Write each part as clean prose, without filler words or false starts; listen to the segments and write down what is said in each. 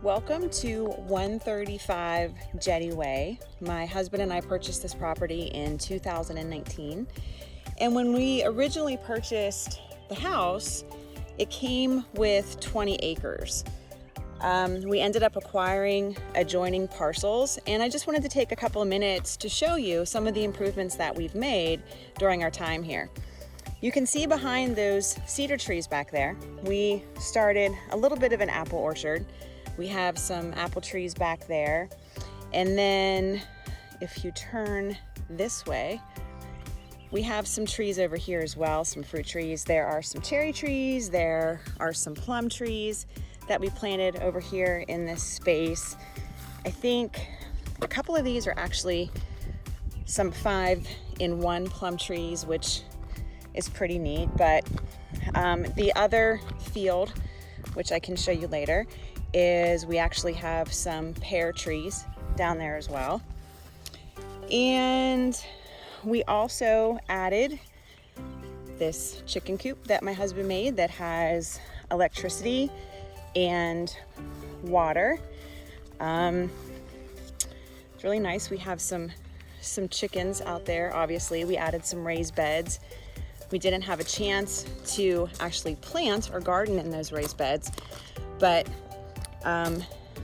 Welcome to 135 Jetty Way. My husband and I purchased this property in 2019. And when we originally purchased the house, it came with 20 acres. We ended up acquiring adjoining parcels, and I just wanted to take a couple of minutes to show you some of the improvements that we've made during our time here. You can see behind those cedar trees back there, we started a little bit of an apple orchard. We have some apple trees back there. And then if you turn this way, we have some trees over here as well, some fruit trees. There are some cherry trees, there are some plum trees that we planted over here in this space. I think a couple of these are actually some 5-in-1 plum trees, which is pretty neat. But the other field, which I can show you later, is we actually have some pear trees down there as well. And we also added this chicken coop that my husband made that has electricity and water. It's really nice. We have some chickens out there. Obviously, we added some raised beds. We didn't have a chance to actually plant or garden in those raised beds, but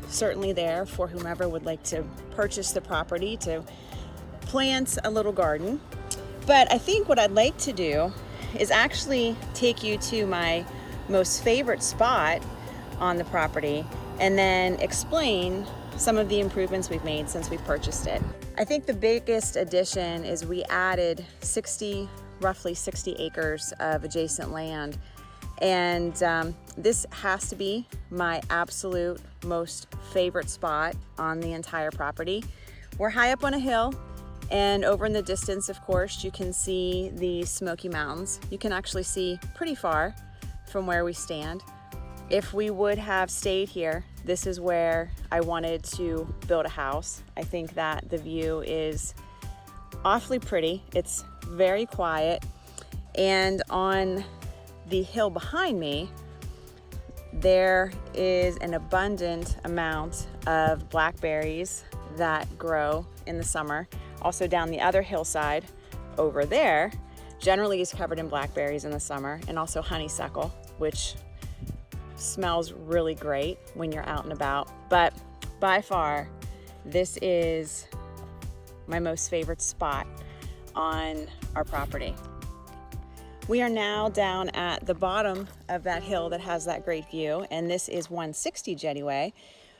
certainly there for whomever would like to purchase the property to plant a little garden. But I think what I'd like to do is actually take you to my most favorite spot on the property and then explain some of the improvements we've made since we purchased it. I think the biggest addition is we added roughly 60 acres of adjacent land. And this has to be my absolute most favorite spot on the entire property. We're high up on a hill, and over in the distance, of course, you can see the Smoky Mountains. You can actually see pretty far from where we stand. If we would have stayed here, this is where I wanted to build a house. I think that the view is awfully pretty. It's very quiet, and on the hill behind me, there is an abundant amount of blackberries that grow in the summer. Also down the other hillside over there, generally is covered in blackberries in the summer, and also honeysuckle, which smells really great when you're out and about. But by far, this is my most favorite spot on our property. We are now down at the bottom of that hill that has that great view, and this is 160 Jetty Way.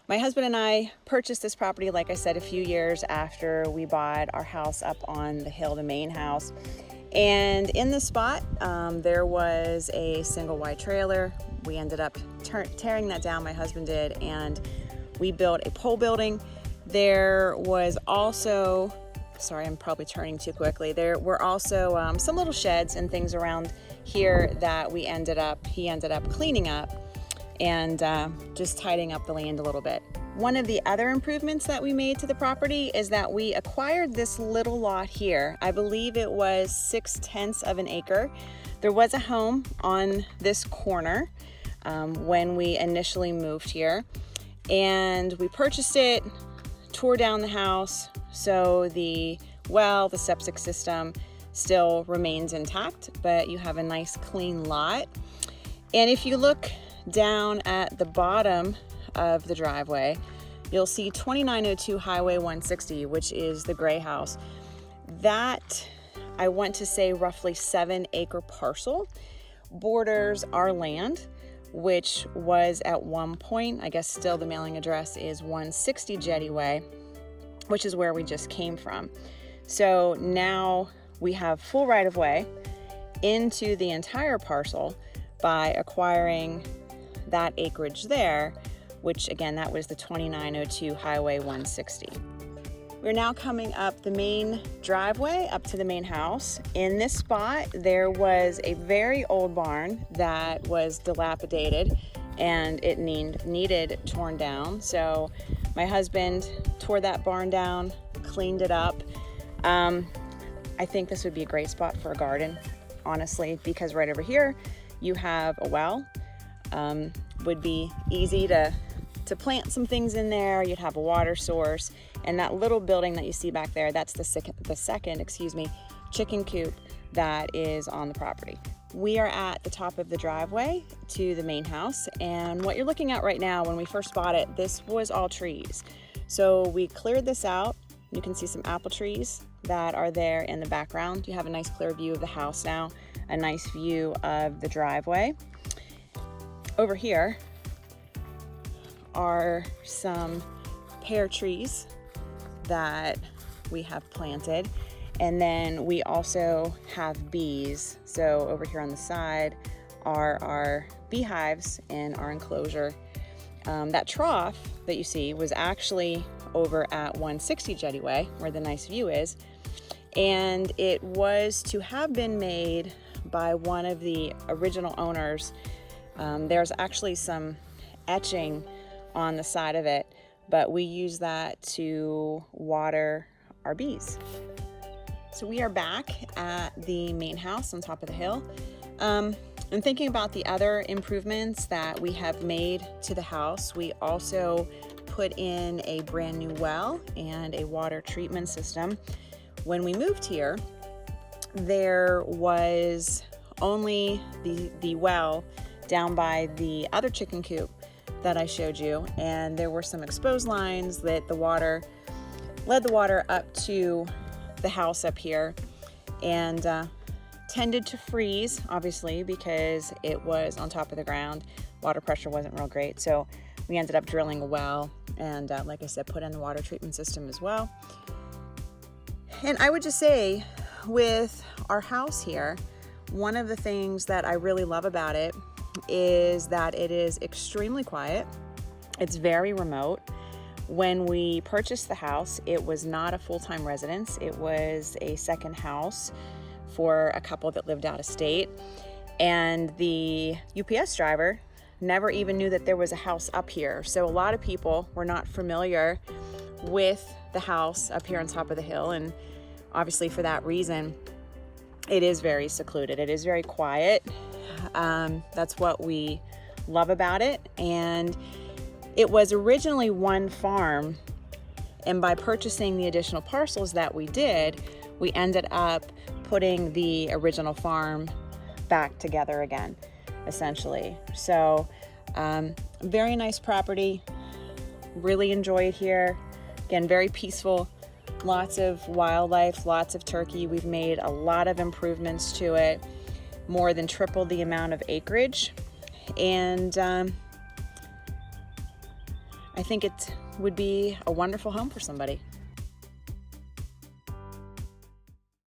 My husband and I purchased this property, like I said, a few years after we bought our house up on the hill, the main house. And in the spot, there was a single wide trailer. We ended up tearing that down, my husband did, and we built a pole building. There was also, sorry, I'm probably turning too quickly. There were also some little sheds and things around here that he ended up cleaning up and just tidying up the land a little bit. One of the other improvements that we made to the property is that we acquired this little lot here. I believe it was 6/10 of an acre. There was a home on this corner when we initially moved here, and we purchased it, tore down the house, so the septic system still remains intact, but you have a nice clean lot. And if you look down at the bottom of the driveway, you'll see 2902 Highway 160, which is the gray house. That, I want to say, roughly 7-acre parcel borders our land, which was at one point, I guess still the mailing address is 160 Jetty Way, which is where we just came from. So now we have full right of way into the entire parcel by acquiring that acreage there, which again, that was the 2902 Highway 160. We're now coming up the main driveway up to the main house. In this spot, there was a very old barn that was dilapidated and it needed torn down. So my husband tore that barn down, cleaned it up. I think this would be a great spot for a garden, honestly, because right over here you have a well. Would be easy to to plant some things in there. You'd have a water source, and that little building that you see back there, that's the second, chicken coop that is on the property. We are at the top of the driveway to the main house, and what you're looking at right now, when we first bought it, this was all trees. So we cleared this out. You can see some apple trees that are there in the background. You have a nice clear view of the house now, a nice view of the driveway. Over here are some pear trees that we have planted. And then we also have bees. So over here on the side are our beehives in our enclosure. That trough that you see was actually over at 160 Jetty Way, where the nice view is. And it was to have been made by one of the original owners. There's actually some etching on the side of it, but we use that to water our bees. So we are back at the main house on top of the hill. And thinking about the other improvements that we have made to the house, we also put in a brand new well and a water treatment system. When we moved here, there was only the well down by the other chicken coop that I showed you, and there were some exposed lines that led the water up to the house up here, and tended to freeze, obviously, because it was on top of the ground. Water pressure wasn't real great, so we ended up drilling a well and like I said, put in the water treatment system as well. And I would just say, with our house here, one of the things that I really love about it is that it is extremely quiet. It's very remote. When we purchased the house, it was not a full-time residence. It was a second house for a couple that lived out of state. And the UPS driver never even knew that there was a house up here. So a lot of people were not familiar with the house up here on top of the hill. And obviously for that reason, it is very secluded. It is very quiet. That's what we love about it. And it was originally one farm, and by purchasing the additional parcels that we did, we ended up putting the original farm back together again, essentially. So, very nice property, really enjoy it here. Again, very peaceful, lots of wildlife, lots of turkey. We've made a lot of improvements to it, more than triple the amount of acreage. And I think it would be a wonderful home for somebody.